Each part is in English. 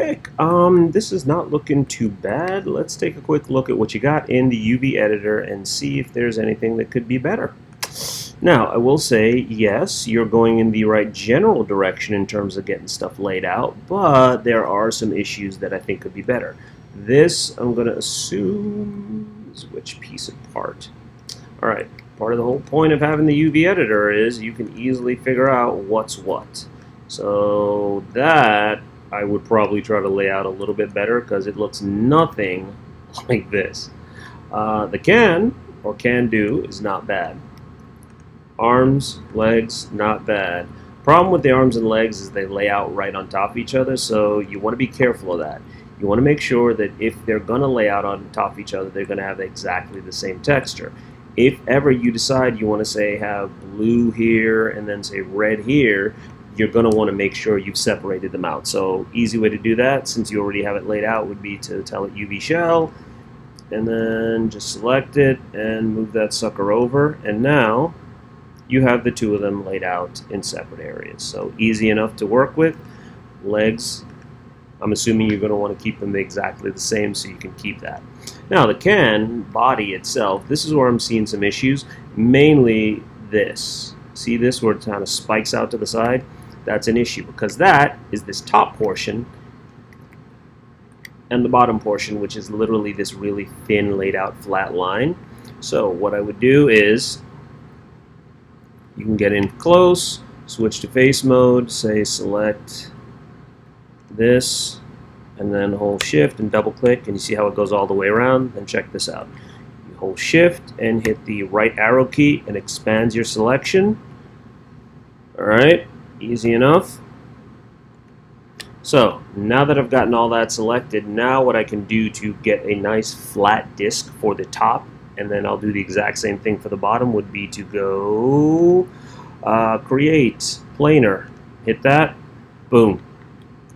Okay, this is not looking too bad. Let's take a quick look at what you got in the UV editor and see if there's anything that could be better. Now, I will say, yes, you're going in the right general direction in terms of getting stuff laid out, but there are some issues that I think could be better. This, I'm going to assume, is which piece of part? All right, part of the whole point of having the UV editor is you can easily figure out what's what. So that I would probably try to lay out a little bit better because it looks nothing like this. The can, or can do, is not bad. Arms, legs, not bad. Problem with the arms and legs is they lay out right on top of each other, so you want to be careful of that. You want to make sure that if they're going to lay out on top of each other, they're going to have exactly the same texture. If ever you decide you want to say have blue here and then say red here, you're going to want to make sure you've separated them out. So easy way to do that, since you already have it laid out, would be to tell it UV shell, and then just select it and move that sucker over, and now you have the two of them laid out in separate areas. So easy enough to work with. Legs, I'm assuming you're going to want to keep them exactly the same so you can keep that. Now the can body itself, this is where I'm seeing some issues, mainly this. See this where it kind of spikes out to the side? That's an issue because that is this top portion and the bottom portion, which is literally this really thin laid out flat line. So what I would do is, you can get in close, switch to face mode, say select this, and then hold shift and double click, and you see how it goes all the way around. Then check this out. You hold shift and hit the right arrow key and expands your selection. Alright, easy enough. So now that I've gotten all that selected, now what I can do to get a nice flat disc for the top, and then I'll do the exact same thing for the bottom, would be to go create planar. Hit that, boom.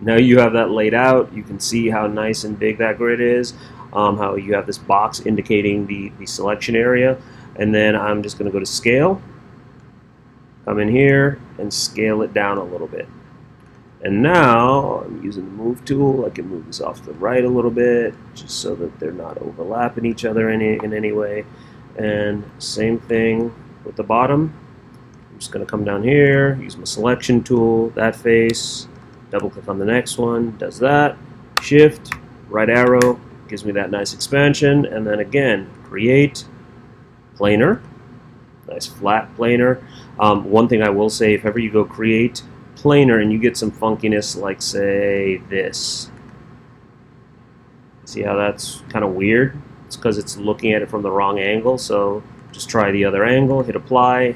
Now you have that laid out. You can see how nice and big that grid is, how you have this box indicating the selection area, and then I'm just going to go to scale, come in here and scale it down a little bit. And now I'm using the move tool. I can move this off to the right a little bit just so that they're not overlapping each other in any way. And same thing with the bottom. I'm just going to come down here, use my selection tool, that face, double click on the next one, does that, shift, right arrow, gives me that nice expansion, and then again, create planar, nice flat planar. One thing I will say, if ever you go create planar and you get some funkiness like say this, see how that's kind of weird? It's because it's looking at it from the wrong angle. So just try the other angle, hit apply,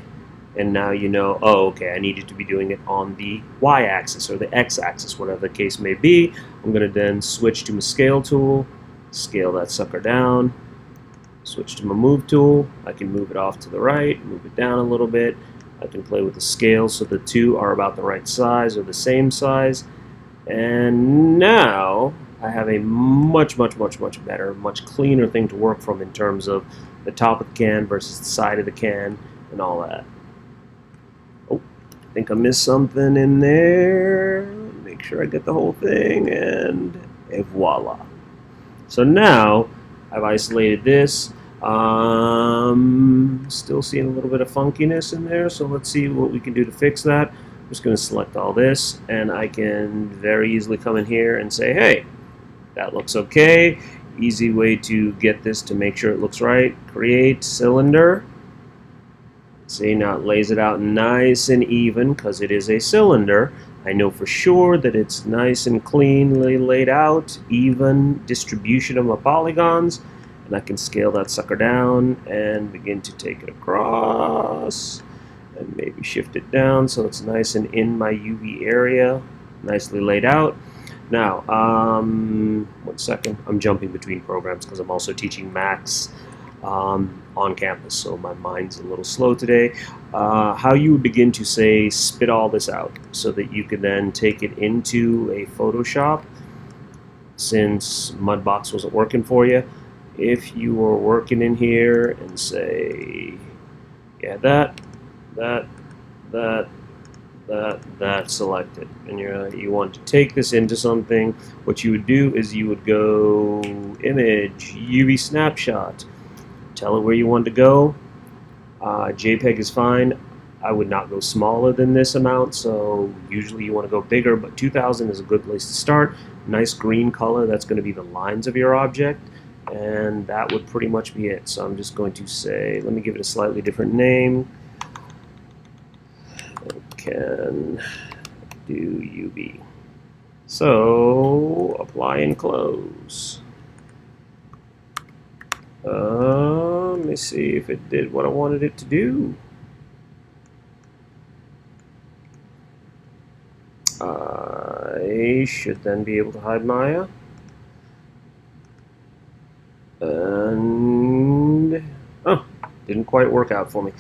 and now you know, oh okay, I needed to be doing it on the y-axis or the x-axis, whatever the case may be. I'm going to then switch to my scale tool, scale that sucker down, switch to my move tool. I can move it off to the right, move it down a little bit. I can play with the scale so the two are about the right size or the same size. And now I have a much better, much cleaner thing to work from in terms of the top of the can versus the side of the can and all that. Oh, I think I missed something in there. Make sure I get the whole thing, and voila. So now I've isolated this. Still seeing a little bit of funkiness in there, so let's see what we can do to fix that. I'm just going to select all this, and I can very easily come in here and say, hey, that looks okay. Easy way to get this to make sure it looks right. Create cylinder. See, now it lays it out nice and even because it is a cylinder. I know for sure that it's nice and cleanly laid out, even distribution of my polygons. And I can scale that sucker down and begin to take it across and maybe shift it down so it's nice and in my UV area, nicely laid out. Now, 1 second, I'm jumping between programs because I'm also teaching Max on campus, so my mind's a little slow today. How you would begin to say spit all this out so that you can then take it into a Photoshop, since Mudbox wasn't working for you. If you were working in here and say, yeah, that, That's selected, and you want to take this into something. What you would do is you would go image, UV snapshot, tell it where you want to go. JPEG is fine. I would not go smaller than this amount, so usually you want to go bigger, but 2000 is a good place to start. Nice green color, that's going to be the lines of your object, and that would pretty much be it. So I'm just going to say, let me give it a slightly different name. Can do UV. So apply and close. Let me see if it did what I wanted it to do. I should then be able to hide Maya. And oh, didn't quite work out for me.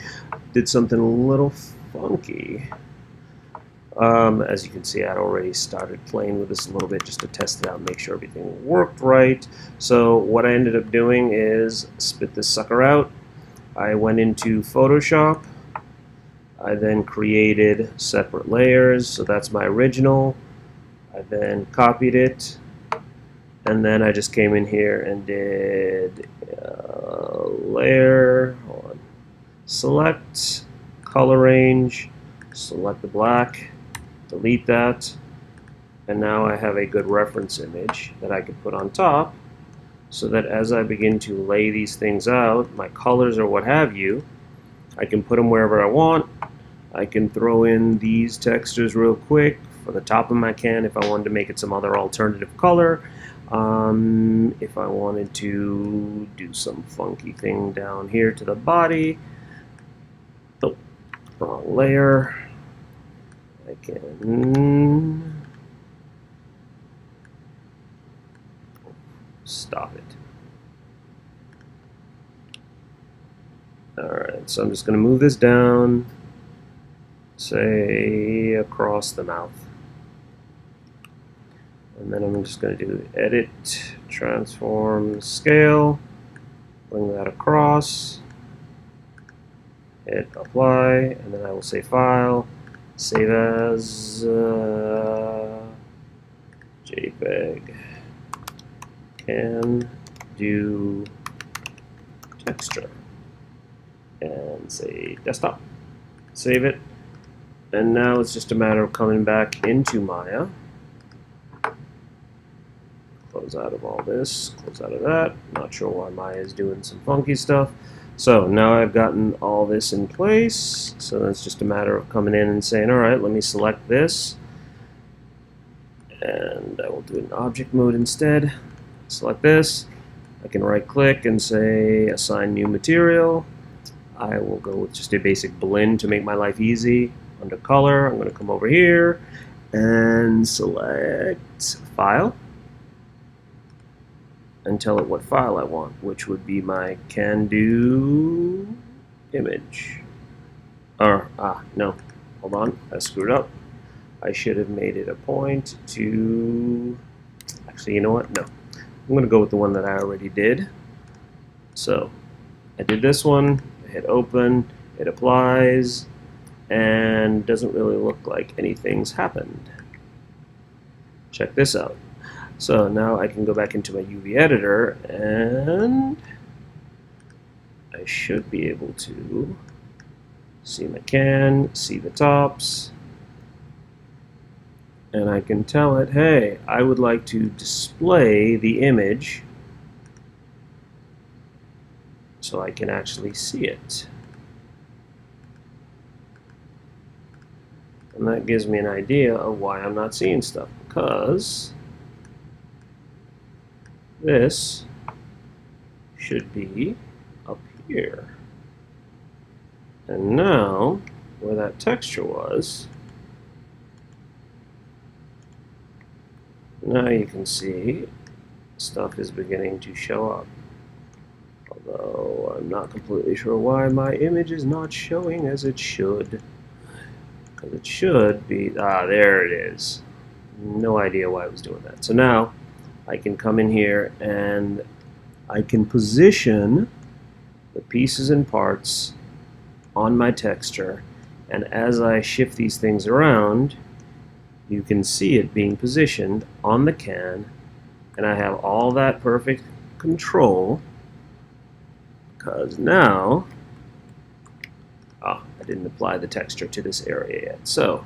Did something a little funky. As you can see, I'd already started playing with this a little bit just to test it out and make sure everything worked right. So what I ended up doing is spit this sucker out. I went into Photoshop. I then created separate layers, so that's my original. I then copied it, and then I just came in here and did layer, select, color range, select the black, delete that, and now I have a good reference image that I could put on top, so that as I begin to lay these things out, my colors or what have you, I can put them wherever I want. I can throw in these textures real quick for the top of my can if I wanted to make it some other alternative color. If I wanted to do some funky thing down here to the body, oh, wrong layer, I can stop it. Alright, so I'm just going to move this down, say across the mouth. And then I'm just going to do edit, transform, scale, bring that across, hit apply, and then I will say file, save as JPEG, can do texture, and say desktop, save it, and now it's just a matter of coming back into Maya. Close out of all this, close out of that. Not sure why Maya is doing some funky stuff. So now I've gotten all this in place, so then it's just a matter of coming in and saying, alright, let me select this, and I will do it in object mode instead. Select this, I can right click and say assign new material. I will go with just a basic blend to make my life easy. Under color, I'm going to come over here and select file, and tell it what file I want, which would be my can do image. Or, no, hold on, I screwed up. I should have made it a point to, actually, you know what, no. I'm going to go with the one that I already did. So, I did this one, I hit open, it applies, and doesn't really look like anything's happened. Check this out. So now I can go back into my UV editor, and I should be able to see my can, see the tops, and I can tell it, hey, I would like to display the image so I can actually see it. And that gives me an idea of why I'm not seeing stuff, because this should be up here. And now, where that texture was, now you can see stuff is beginning to show up. Although I'm not completely sure why my image is not showing as it should. Because it should be, there it is. No idea why I was doing that. So now, I can come in here and I can position the pieces and parts on my texture And as I shift these things around, you can see it being positioned on the can, and I have all that perfect control because now I didn't apply the texture to this area yet. So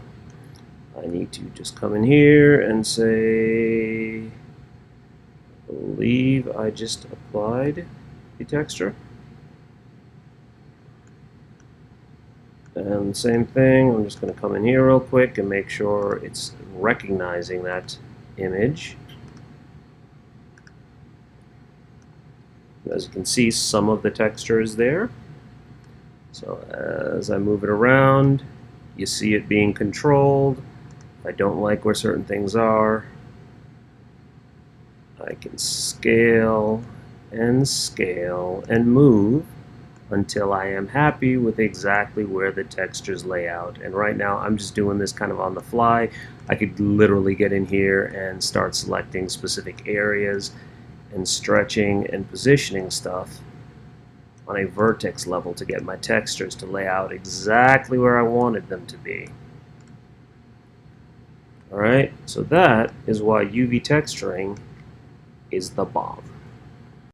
I need to just come in here and say, I believe I just applied the texture. And same thing, I'm just going to come in here real quick and make sure it's recognizing that image. As you can see, some of the texture is there. So as I move it around, you see it being controlled. If I don't like where certain things are, I can scale and move until I am happy with exactly where the textures lay out. And right now I'm just doing this kind of on the fly. I could literally get in here and start selecting specific areas and stretching and positioning stuff on a vertex level to get my textures to lay out exactly where I wanted them to be. Alright, so that is why UV texturing is the bomb.